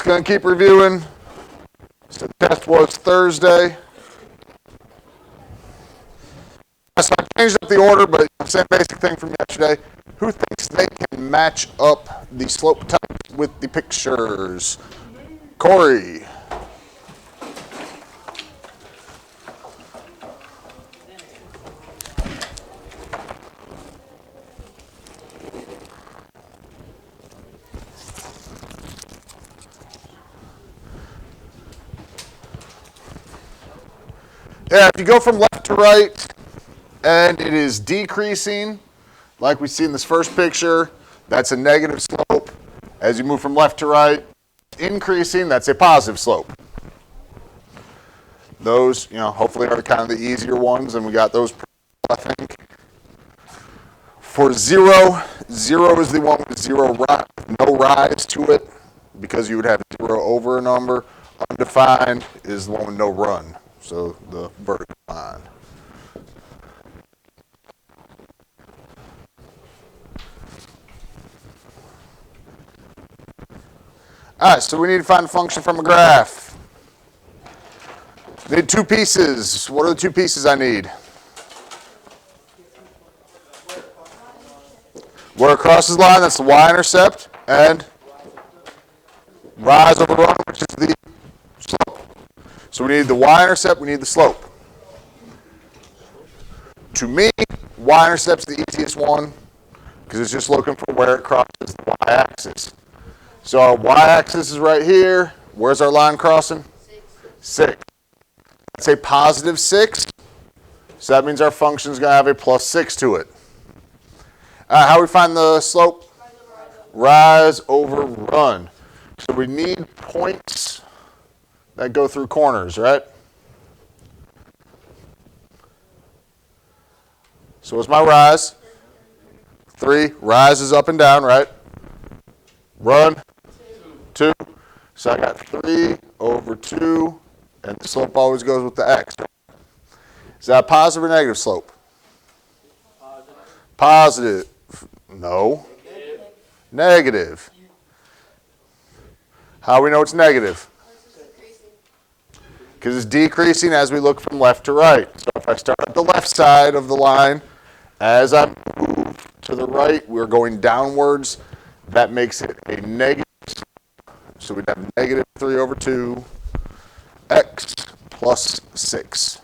going to keep reviewing. So the test was Thursday. So I changed up the order, but same basic thing from yesterday. Who thinks they can match up the slope types with the pictures? Corey. Yeah, if you go from left to right and it is decreasing, like we see in this first picture, that's a negative slope. As you move from left to right, increasing, that's a positive slope. Those, hopefully are kind of the easier ones, and we got those, I think. For 0, 0 is the one with no rise to it, because you would have 0 over a number. Undefined is the one with no run, so the vertical line. All right, so we need to find a function from a graph. Need two pieces. What are the two pieces I need? Where it crosses the line, that's the y-intercept, and rise over run, which is the slope. So we need the y-intercept, we need the slope. To me, y-intercept's the easiest one, because it's just looking for where it crosses the y-axis. So our y-axis is right here. Where's our line crossing? 6. That's a positive 6. So that means our function is going to have a plus 6 to it. How do we find the slope? Rise over run. So we need points that go through corners, right? So what's my rise? 3. Rise is up and down, right? Run. 2. So I got 3 over 2, and the slope always goes with the x. Is that a positive or negative slope? Positive. No. Negative. How do we know it's negative? Because it's decreasing as we look from left to right. So if I start at the left side of the line, as I move to the right, we're going downwards. That makes it a negative. So we'd have negative 3 over 2, x plus 6.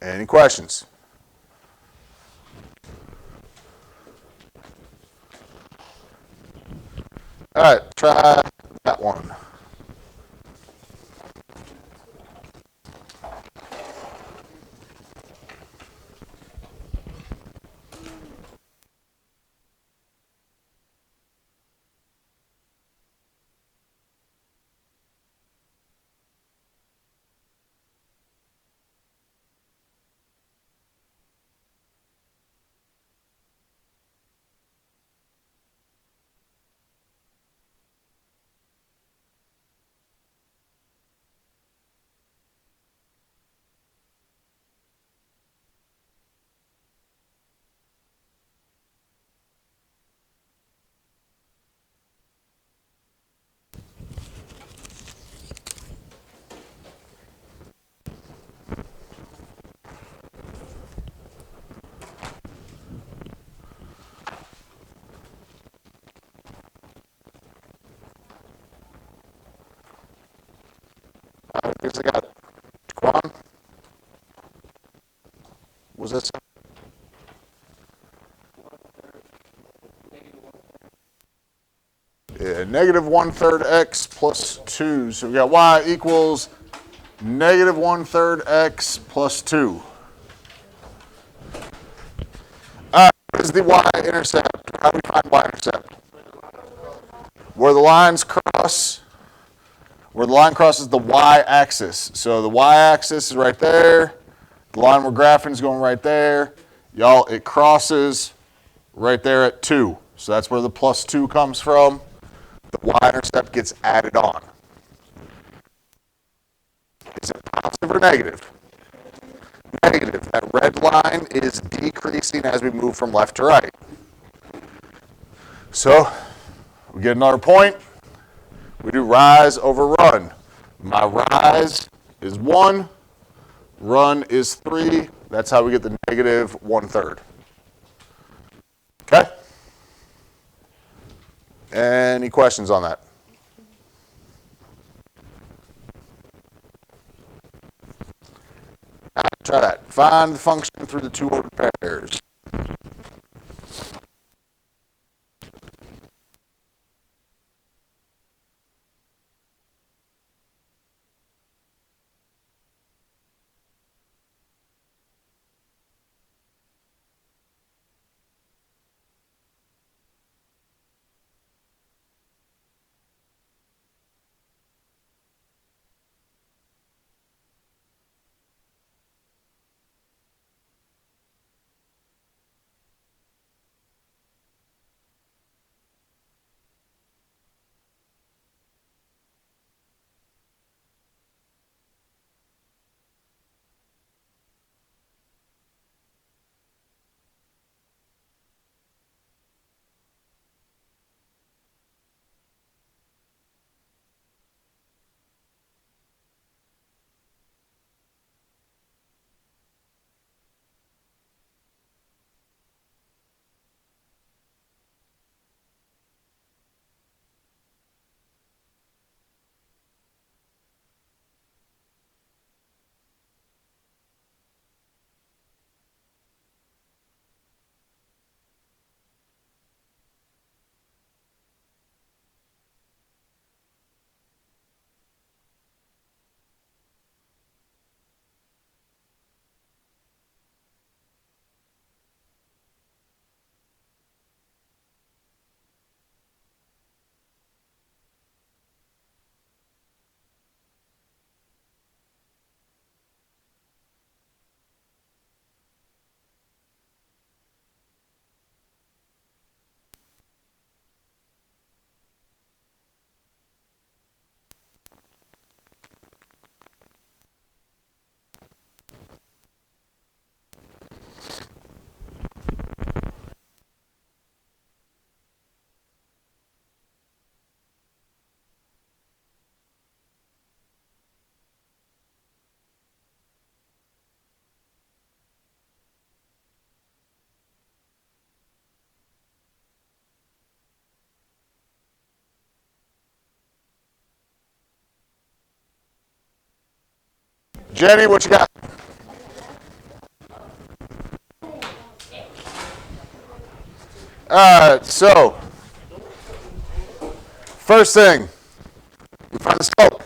Any questions? All right, try that one. I guess I got Quan. Was that something? Yeah, negative 1/3 x plus 2. So we got y equals negative 1/3 x plus 2. All right, what is the y-intercept? How do we find y-intercept? Where the lines cross, where the line crosses the y-axis. So the y-axis is right there. The line we're graphing is going right there. Y'all, it crosses right there at 2. So that's where the plus 2 comes from. The y-intercept gets added on. Is it positive or negative? Negative. That red line is decreasing as we move from left to right. So we get another point. We do rise over run. My rise is 1, run is 3. That's how we get the negative 1/3. Okay? Any questions on that? Try that. Find the function through the two ordered pairs. Jenny, what you got? All right, so first thing, we find the slope.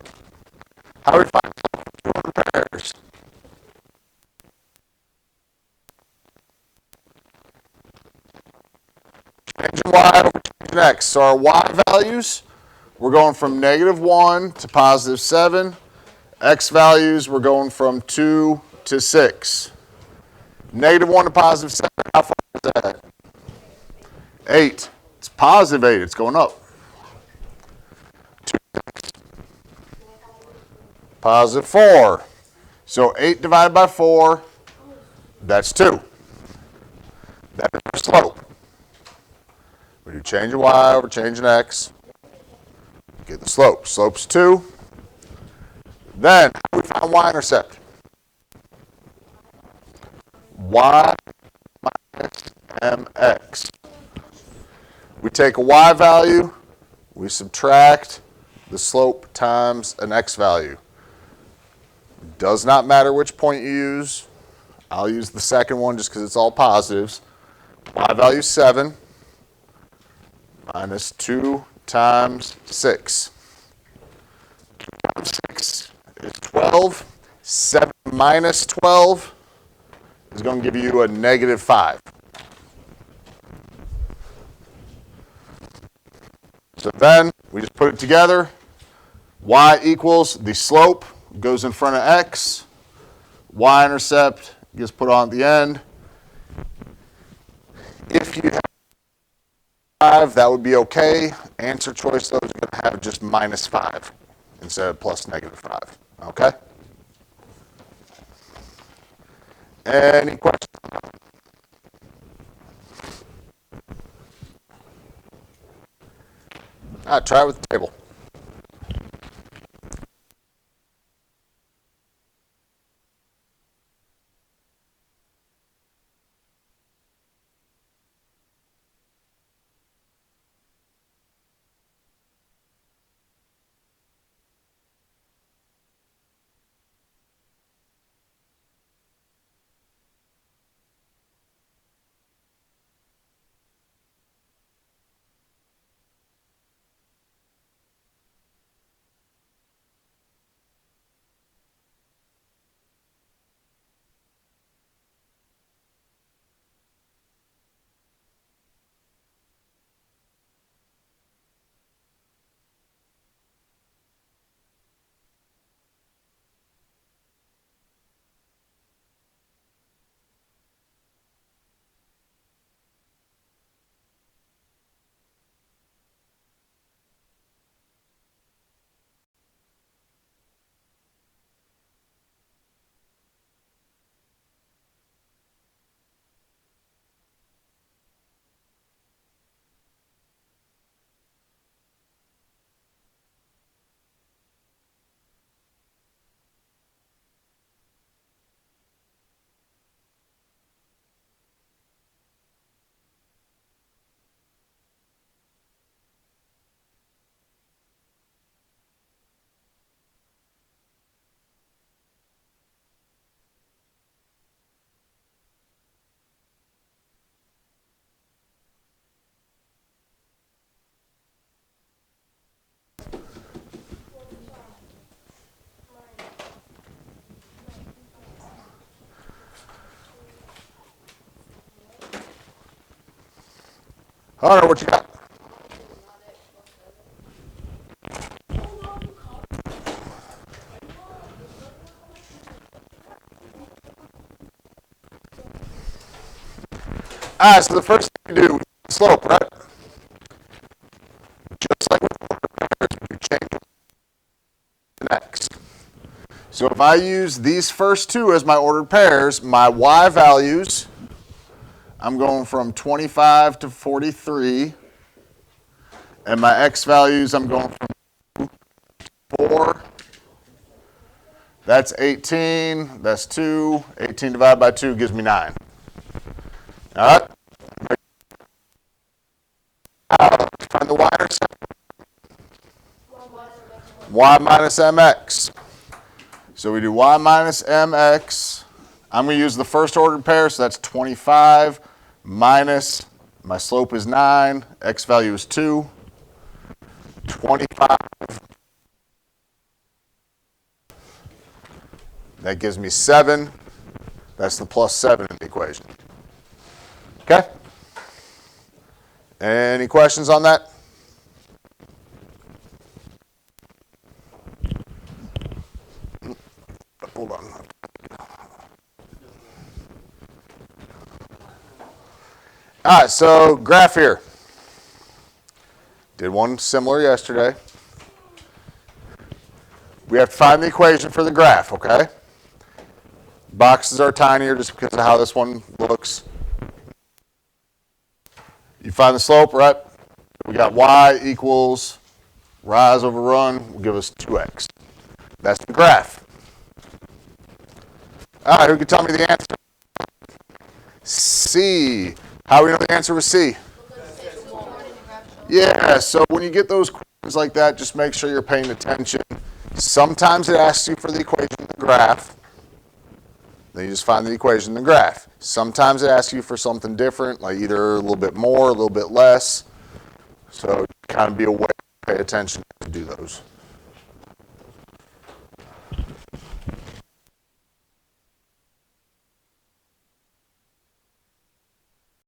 How do we find the slope of two ordered pairs? Changing y over changing x. So our y values, we're going from -1 to +7. X values, we're going from 2 to 6. -1 to +7, how far is that? 8. It's +8, it's going up. 2, +4. So 8 divided by 4, that's 2. That's our slope. We do change in y over change in x. Get the slope. Slope's 2. Then, how do we find y-intercept? Y minus mx. We take a y value, we subtract the slope times an x value. Does not matter which point you use. I'll use the second one just because it's all positives. Y value is 7 minus 2 times 6. 2 times 6 is 12. 7 minus 12 is going to give you a -5. So then we just put it together. Y equals the slope goes in front of x. Y-intercept gets put on at the end. If you have 5, that would be okay. Answer choice, though, is going to have just -5 instead of plus -5. Okay? Any questions? All right, try it with the table. Hunter, what you got? All right, so the first thing you do is slope, right? Just like with you change the next. So if I use these first two as my ordered pairs, my y values, I'm going from 25 to 43. And my x values, I'm going from 4. That's 18. That's 2. 18 divided by 2 gives me 9. All right? Find the y-intercept. Y minus mx. So we do y minus mx. I'm going to use the first ordered pair, so that's 25 minus, my slope is 9, x value is 2. 25. That gives me 7. That's the plus 7 in the equation. Okay? Any questions on that? Hold on. All right, so graph here. Did one similar yesterday. We have to find the equation for the graph, okay? Boxes are tinier just because of how this one looks. You find the slope, right? We got y equals rise over run will give us 2x. That's the graph. All right, who can tell me the answer? C. How do we know the answer was C? Yeah, so when you get those questions like that, just make sure you're paying attention. Sometimes it asks you for the equation in the graph. Then you just find the equation in the graph. Sometimes it asks you for something different, like either a little bit more, a little bit less. So kind of be aware, pay attention to do those.